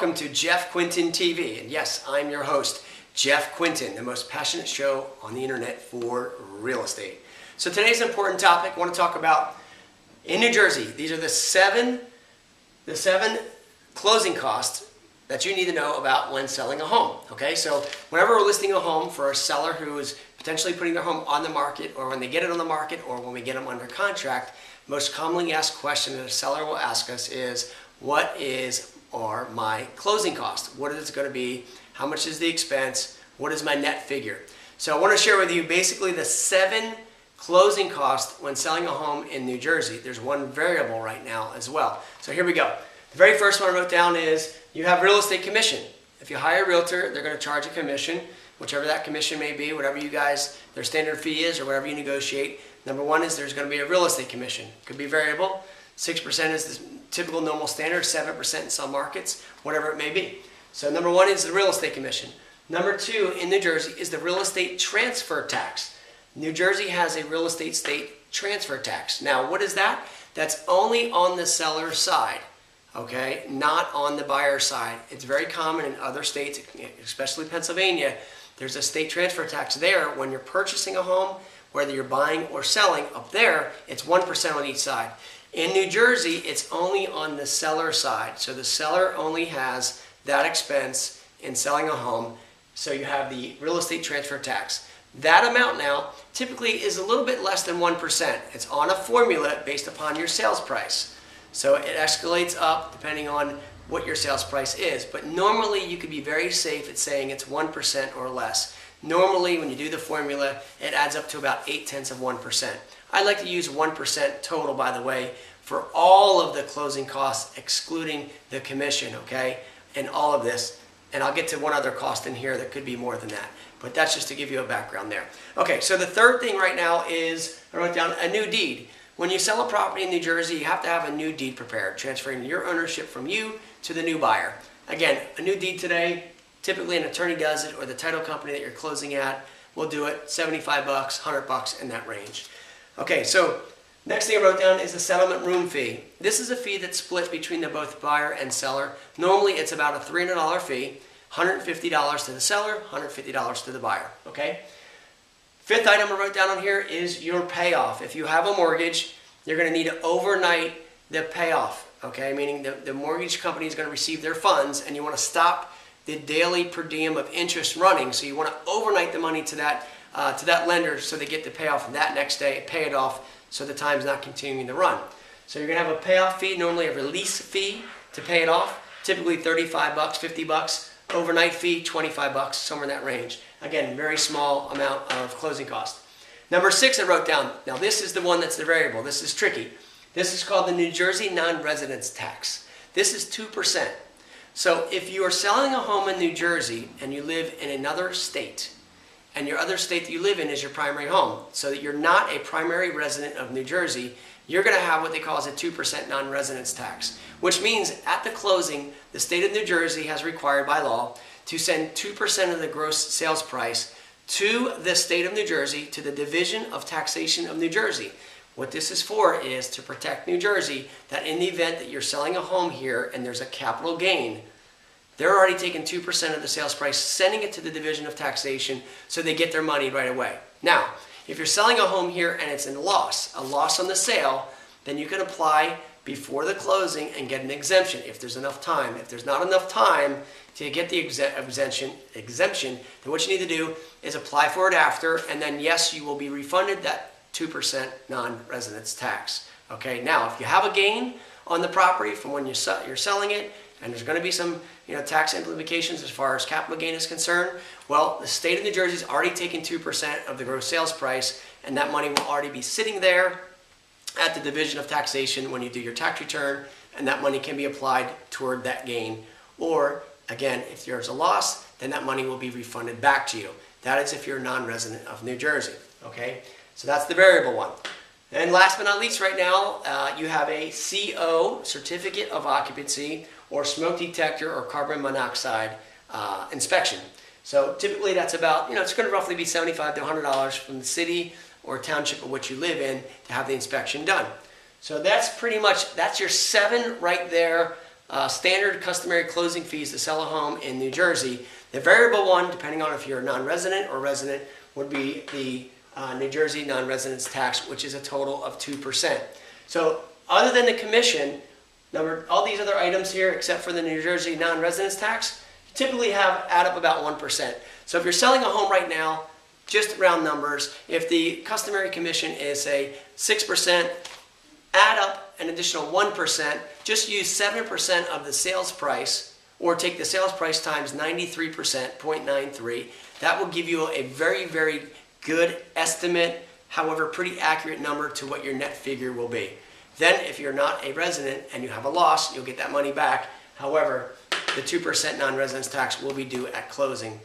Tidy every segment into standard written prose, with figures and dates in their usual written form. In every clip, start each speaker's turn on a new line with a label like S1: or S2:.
S1: welcome to Jeff Quintin TV. And yes, I'm your host, Jeff Quintin, the most passionate show on the internet for real estate. So today's an important topic I want to talk about in New Jersey. These are the seven closing costs that you need to know about when selling a home. Okay, so whenever we're listing a home for a seller who is potentially putting their home on the market, or when they get it on the market, or when we get them under contract, most commonly asked question that a seller will ask us is, what are my closing costs? What is it going to be? How much is the expense? What is my net figure? So I want to share with you basically the 7 closing costs when selling a home in New Jersey. There's one variable right now as well. So here we go. The very first one I wrote down is you have real estate commission. If you hire a realtor, they're going to charge a commission, whichever that commission may be, whatever you guys, their standard fee is, or whatever you negotiate. Number one is there's going to be a real estate commission. Could be variable. 6% is the typical normal standard, 7% in some markets, whatever it may be. So number one is the real estate commission. Number two in New Jersey is the real estate transfer tax. New Jersey has a real estate state transfer tax. Now, what is that? That's only on the seller side, okay, not on the buyer side. It's very common in other states, especially Pennsylvania. There's a state transfer tax there when you're purchasing a home, whether you're buying or selling. Up there, it's 1% on each side. In New Jersey, it's only on the seller side. So the seller only has that expense in selling a home. So you have the real estate transfer tax. That amount now typically is a little bit less than 1%. It's on a formula based upon your sales price. So it escalates up depending on what your sales price is. But normally you could be very safe at saying it's 1% or less. Normally when you do the formula, it adds up to about 0.8%. I like to use 1% total, by the way, for all of the closing costs, excluding the commission, okay, and all of this. And I'll get to one other cost in here that could be more than that. But that's just to give you a background there. Okay, so the third thing right now is, I wrote down a new deed. When you sell a property in New Jersey, you have to have a new deed prepared, transferring your ownership from you to the new buyer. Again, a new deed today, typically an attorney does it, or the title company that you're closing at will do it, $75, $100 in that range. Okay, so next thing I wrote down is the settlement room fee. This is a fee that's split between the both buyer and seller. Normally it's about a $300 fee, $150 to the seller, $150 to the buyer, okay? Fifth item I wrote down on here is your payoff. If you have a mortgage, you're going to need to overnight the payoff, okay? Meaning the mortgage company is going to receive their funds, and you want to stop the daily per diem of interest running. So you want to overnight the money to that lender so they get the payoff that next day, pay it off so the time's not continuing to run. So you're going to have a payoff fee, normally a release fee to pay it off, typically $35, $50. Overnight fee, $25, somewhere in that range. Again, very small amount of closing cost. Number 6 I wrote down. Now this is the one that's the variable. This is tricky. This is called the New Jersey non-residence tax. This is 2%. So if you are selling a home in New Jersey and you live in another state, and your other state that you live in is your primary home, so that you're not a primary resident of New Jersey, you're going to have what they call as a 2% non-residence tax, which means at the closing, the state of New Jersey has required by law to send 2% of the gross sales price to the state of New Jersey, to the Division of Taxation of New Jersey. What this is for is to protect New Jersey, that in the event that you're selling a home here and there's a capital gain, they're already taking 2% of the sales price, sending it to the Division of Taxation so they get their money right away. Now, if you're selling a home here and it's a loss on the sale, then you can apply before the closing and get an exemption if there's enough time. If there's not enough time to get the exemption, then what you need to do is apply for it after, and then yes, you will be refunded that 2% non-residence tax. Okay, now if you have a gain on the property from when you're selling it, and there's going to be some tax implications as far as capital gain is concerned, well, the state of New Jersey is already taking 2% of the gross sales price, and that money will already be sitting there at the Division of Taxation when you do your tax return, and that money can be applied toward that gain. Or, again, if there's a loss, then that money will be refunded back to you. That is if you're a non-resident of New Jersey, okay? So that's the variable one. And last but not least right now, you have a CO, Certificate of Occupancy, or smoke detector or carbon monoxide inspection. So typically that's about, it's going to roughly be $75 to $100 from the city or township of which you live in to have the inspection done. So that's pretty much, that's your 7 right there standard customary closing fees to sell a home in New Jersey. The variable one, depending on if you're a non-resident or resident, would be the New Jersey non-residence tax, which is a total of 2%. So other than the commission, all these other items here, except for the New Jersey non-residence tax, typically add up about 1%. So if you're selling a home right now, just round numbers, if the customary commission is, say, 6%, add up an additional 1%, just use 7% of the sales price, or take the sales price times 93%, 0.93. That will give you a very, very good estimate, however, pretty accurate number to what your net figure will be. Then, if you're not a resident and you have a loss, you'll get that money back. However, the 2% non-residence tax will be due at closing.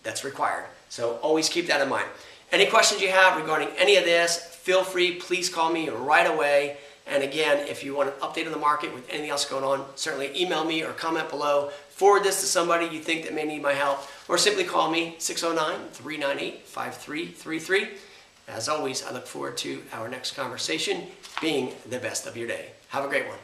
S1: That's required. So always keep that in mind. Any questions you have regarding any of this, feel free, please call me right away. And again, if you want an update on the market with anything else going on, certainly email me or comment below. Forward this to somebody you think that may need my help, or simply call me 609-398-5333. As always, I look forward to our next conversation being the best of your day. Have a great one.